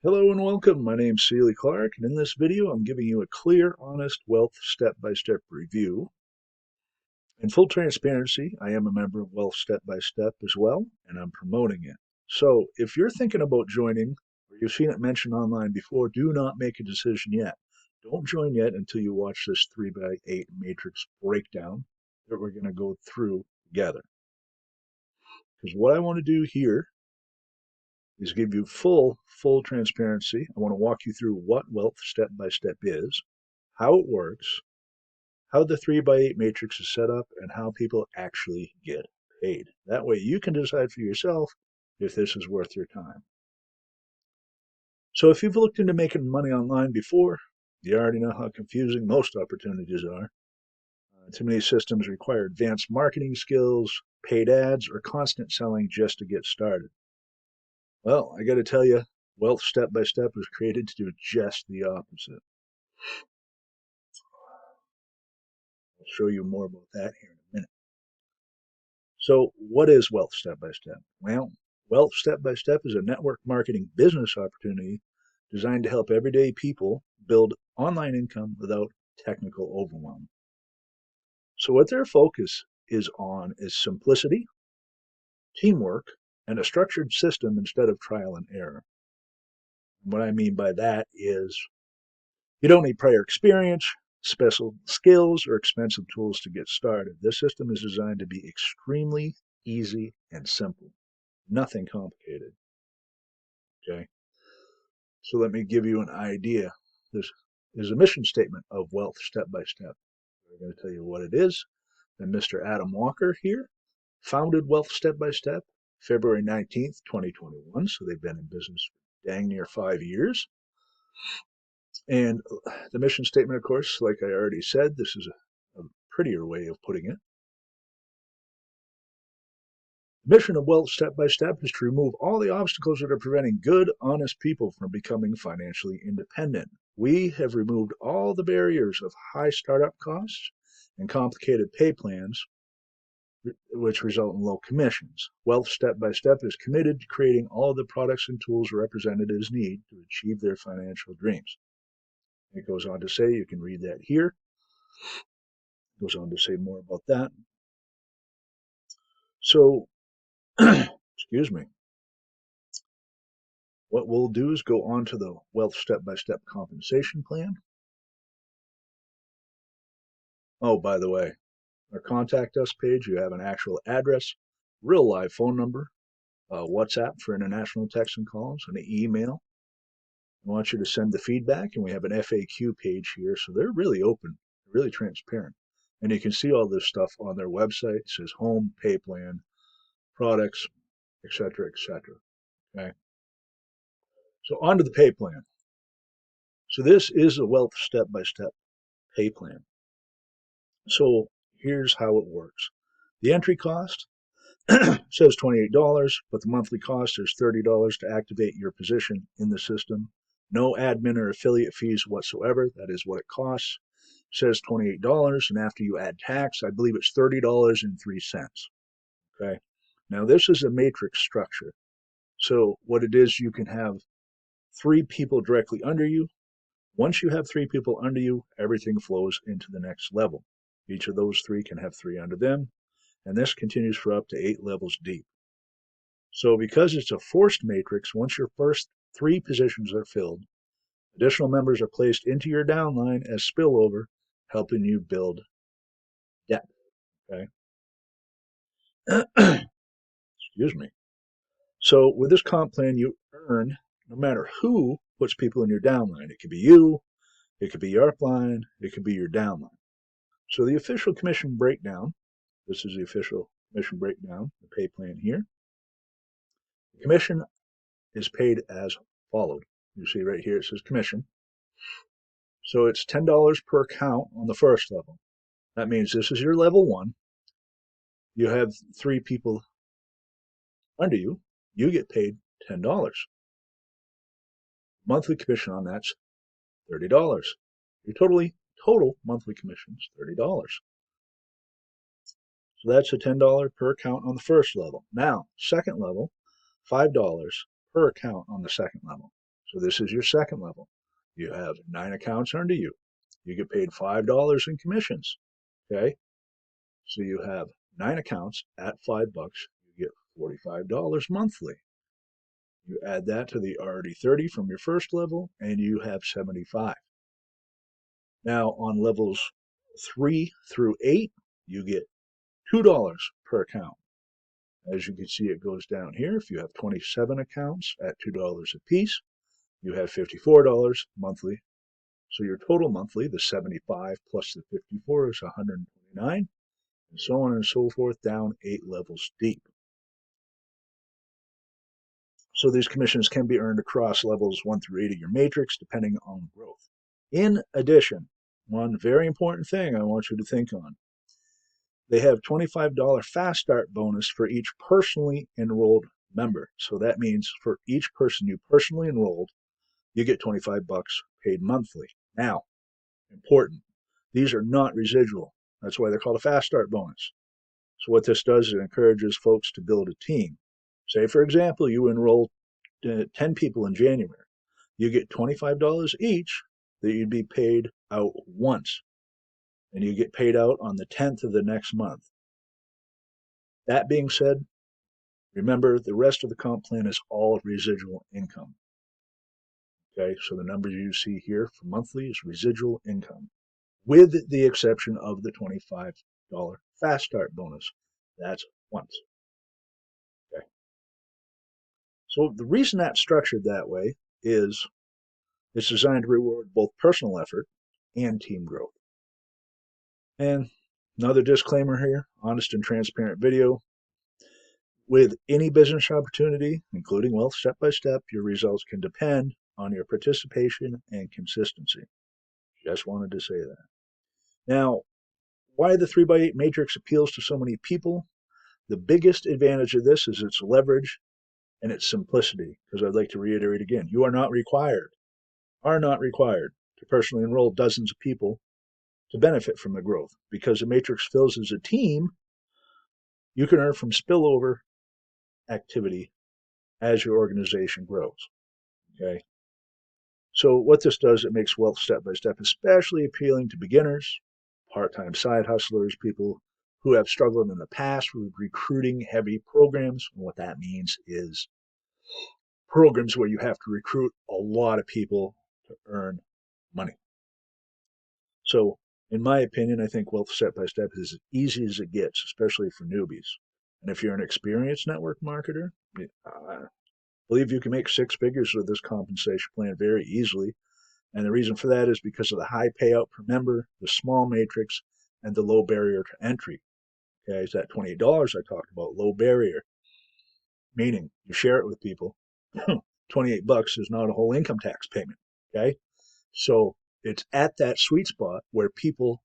Hello and welcome. My name's Seeley Clark, and in this video, I'm giving you a clear, honest wealth step-by-step review. In full transparency, I am a member of Wealth Step by Step as well, and I'm promoting it. So if you're thinking about joining, or you've seen it mentioned online before, do not make a decision yet. Don't join yet until you watch this 3x8 matrix breakdown that we're going to go through together. Because what I want to do here is give you full transparency. I want to walk you through what wealth step by step is, how it works, how the 3x8 matrix is set up, and how people actually get paid. That way you can decide for yourself if this is worth your time. So if you've looked into making money online before, you already know how confusing most opportunities are. Too many systems require advanced marketing skills, paid ads, or constant selling just to get started. Well, I got to tell you, Wealth Step by Step was created to do just the opposite. I'll show you more about that here in a minute. So, what is Wealth Step by Step? Well, Wealth Step by Step is a network marketing business opportunity designed to help everyday people build online income without technical overwhelm. So, what their focus is on is simplicity, teamwork, and a structured system instead of trial and error. What I mean by that is you don't need prior experience, special skills, or expensive tools to get started. This system is designed to be extremely easy and simple, nothing complicated. Okay, so let me give you an idea. This is a mission statement of Wealth Step by Step. I'm going to tell you what it is. And Mr. Adam Walker here founded Wealth Step by Step February 19th, 2021. So they've been in business for dang near 5 years. And the mission statement, of course, like I already said, this is a prettier way of putting it. The mission of Wealth Step by Step is to remove all the obstacles that are preventing good, honest people from becoming financially independent. We have removed all the barriers of high startup costs and complicated pay plans, which result in low commissions. Wealth Step by Step is committed to creating all the products and tools representatives need to achieve their financial dreams. It goes on to say, you can read that here. It goes on to say more about that. So, excuse me. What we'll do is go on to the Wealth Step by Step compensation plan. Oh, by the way, our contact us page, you have an actual address, real live phone number, WhatsApp for international text and calls, and an email. I want you to send the feedback, and we have an FAQ page here, so they're really open, really transparent. And you can see all this stuff on their website. It says home, pay plan, products, etc., etc. Okay. So on to the pay plan. So this is a Wealth Step by Step pay plan. So here's how it works. The entry cost says $28, but the monthly cost is $30 to activate your position in the system. No admin or affiliate fees whatsoever. That is what it costs. It says $28, and after you add tax, I believe it's $30.03. Okay. Now this is a matrix structure. So what it is, you can have three people directly under you. Once you have three people under you, everything flows into the next level. Each of those three can have three under them, and this continues for up to 8 levels deep. So because it's a forced matrix, once your first three positions are filled, additional members are placed into your downline as spillover, helping you build depth. Okay. Excuse me. So with this comp plan, you earn no matter who puts people in your downline. It could be you, it could be your upline, it could be your downline. So the official commission breakdown, this is the official commission breakdown, the pay plan here. The commission is paid as followed. You see right here it says commission. So it's $10 per account on the first level. That means this is your level one. You have three people under you. You get paid $10. Monthly commission on that's $30. Your total monthly commission is $30. So that's a $10 per account on the first level. Now, second level, $5 per account on the second level. So this is your second level. You have 9 accounts under you. You get paid $5 in commissions. Okay? So you have 9 accounts at $5. You get $45 monthly. You add that to the already 30 from your first level, and you have 75. Now on levels 3 through 8, you get $2 per account. As you can see, it goes down here. If you have 27 accounts at $2 a piece, you have $54 monthly. So your total monthly, the 75 plus the 54, is 129, and so on and so forth down 8 levels deep. So these commissions can be earned across levels 1 through 8 of your matrix, depending on growth. In addition, one very important thing I want you to think on. They have $25 fast start bonus for each personally enrolled member. So that means for each person you personally enrolled, you get 25 bucks paid monthly. Now, important, these are not residual. That's why they're called a fast start bonus. So what this does is it encourages folks to build a team. Say, for example, you enroll 10 people in January. You get $25 each that you'd be paid out once. And you get paid out on the 10th of the next month. That being said, remember the rest of the comp plan is all residual income. Okay, so the number you see here for monthly is residual income, with the exception of the $25 fast start bonus. That's once. Okay. So the reason that's structured that way is it's designed to reward both personal effort and team growth. And another disclaimer here, honest and transparent video. With any business opportunity, including wealth step by step, your results can depend on your participation and consistency. Just wanted to say that. Now, why the 3x8 matrix appeals to so many people? The biggest advantage of this is its leverage and its simplicity, because I'd like to reiterate again, you are not required to personally enroll dozens of people to benefit from the growth. Because the matrix fills as a team, you can earn from spillover activity as your organization grows. Okay. So what this does, it makes wealth step by step especially appealing to beginners, part-time side hustlers, people who have struggled in the past with recruiting heavy programs. And what that means is programs where you have to recruit a lot of people to earn money. So in my opinion, I think wealth step by step is as easy as it gets, especially for newbies. And if you're an experienced network marketer, I believe you can make 6 figures with this compensation plan very easily. And the reason for that is because of the high payout per member, the small matrix, and the low barrier to entry. Okay, it's that $28 I talked about, low barrier, meaning you share it with people. 28 bucks is not a whole income tax payment. Okay, so it's at that sweet spot where people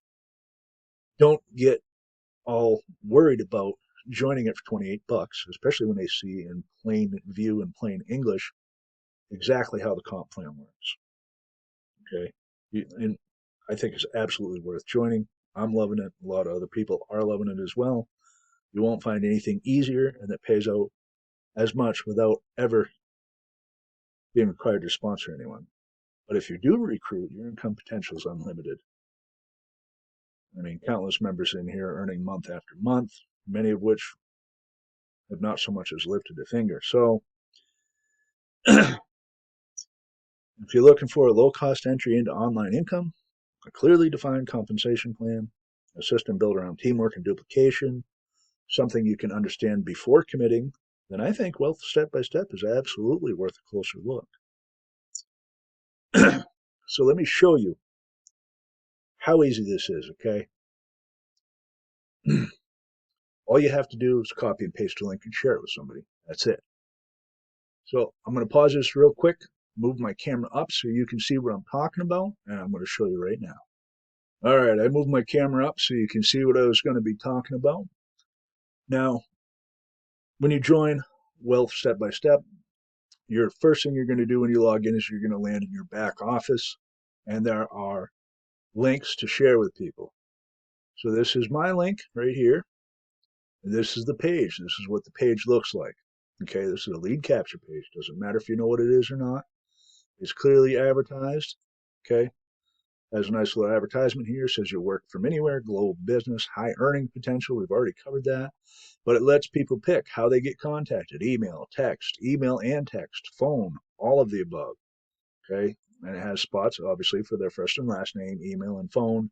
don't get all worried about joining it for 28 bucks, especially when they see in plain view and plain English exactly how the comp plan works. Okay, and I think it's absolutely worth joining. I'm loving it. A lot of other people are loving it as well. You won't find anything easier and that pays out as much without ever being required to sponsor anyone. But if you do recruit, your income potential is unlimited. I mean, countless members in here earning month after month, many of which have not so much as lifted a finger. So if you're looking for a low-cost entry into online income, a clearly defined compensation plan, a system built around teamwork and duplication, something you can understand before committing, then I think wealth step by step is absolutely worth a closer look. So let me show you how easy this is, okay? All you have to do is copy and paste a link and share it with somebody. That's it. So I'm going to pause this real quick, move my camera up so you can see what I'm talking about, and I'm going to show you right now. All right, I moved my camera up so you can see what I was going to be talking about. Now, when you join Wealth Step by Step, your first thing you're going to do when you log in is you're going to land in your back office, and there are links to share with people. So this is my link right here. And this is the page. This is what the page looks like. Okay, this is a lead capture page. Doesn't matter if you know what it is or not. It's clearly advertised. Okay. Has a nice little advertisement here. Says you work from anywhere, global business, high earning potential. We've already covered that. But it lets people pick how they get contacted: email and text, phone, all of the above. Okay. And it has spots, obviously, for their first and last name, email, and phone.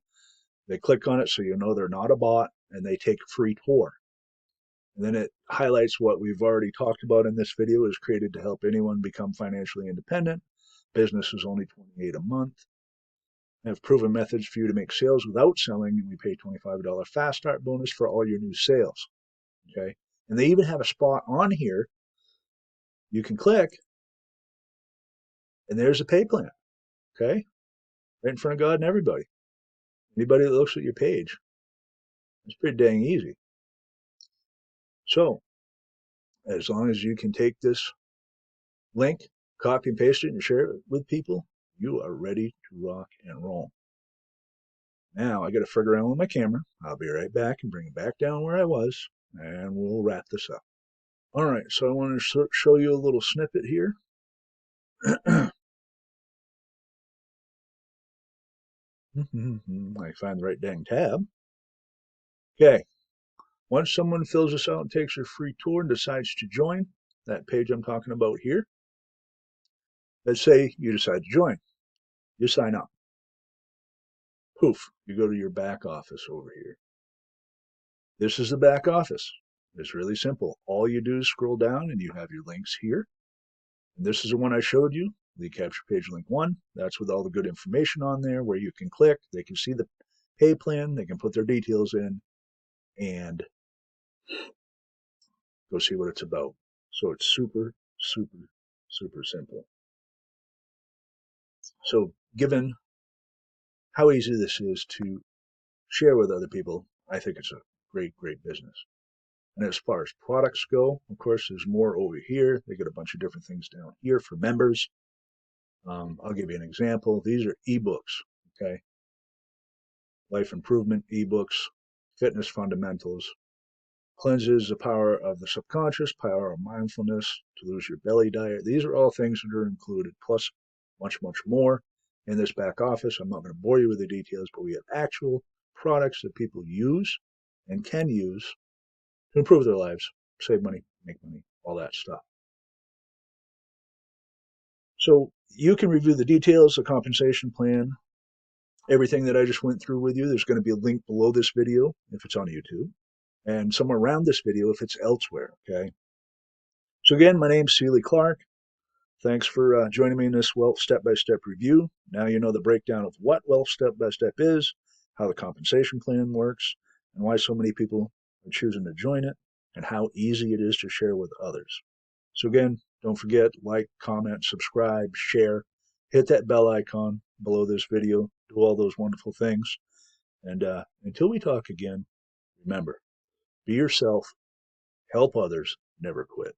They click on it so you know they're not a bot, and they take a free tour. And then it highlights what we've already talked about in this video: is created to help anyone become financially independent. Business is only $28 a month. I have proven methods for you to make sales without selling, and we pay $25 fast start bonus for all your new sales. Okay. And they even have a spot on here you can click, and there's a pay plan. Okay. Right in front of God and everybody. Anybody that looks at your page. It's pretty dang easy. So, as long as you can take this link, copy and paste it, and share it with people, you are ready to rock and roll. Now I got to figure around with my camera. I'll be right back and bring it back down where I was, and we'll wrap this up. All right, so I want to show you a little snippet here. I find the right dang tab. Okay, once someone fills this out and takes your free tour and decides to join that page I'm talking about here, let's say you decide to join. You sign up. Poof, you go to your back office over here. This is the back office. It's really simple. All you do is scroll down and you have your links here. And this is the one I showed you, lead capture page link 1. That's with all the good information on there where you can click. They can see the pay plan. They can put their details in and go see what it's about. So it's super, super, super simple. So given how easy this is to share with other people, I think it's a great, great business. And as far as products go, of course, there's more over here. They got a bunch of different things down here for members. I'll give you an example. These are ebooks, okay? Life improvement ebooks, fitness fundamentals, cleanses the power of the subconscious, power of mindfulness, to lose your belly diet. These are all things that are included, plus much, much more in this back office. I'm not going to bore you with the details, but we have actual products that people use and can use to improve their lives, save money, make money, all that stuff. So you can review the details, the compensation plan, everything that I just went through with you. There's going to be a link below this video if it's on YouTube, and somewhere around this video if it's elsewhere, okay? So again, my name's Seeley Clark. Thanks for joining me in this Wealth Step-by-Step review. Now you know the breakdown of what Wealth Step-by-Step is, how the compensation plan works, and why so many people are choosing to join it, and how easy it is to share with others. So again, don't forget, like, comment, subscribe, share, hit that bell icon below this video, do all those wonderful things. And until we talk again, remember, be yourself, help others, never quit.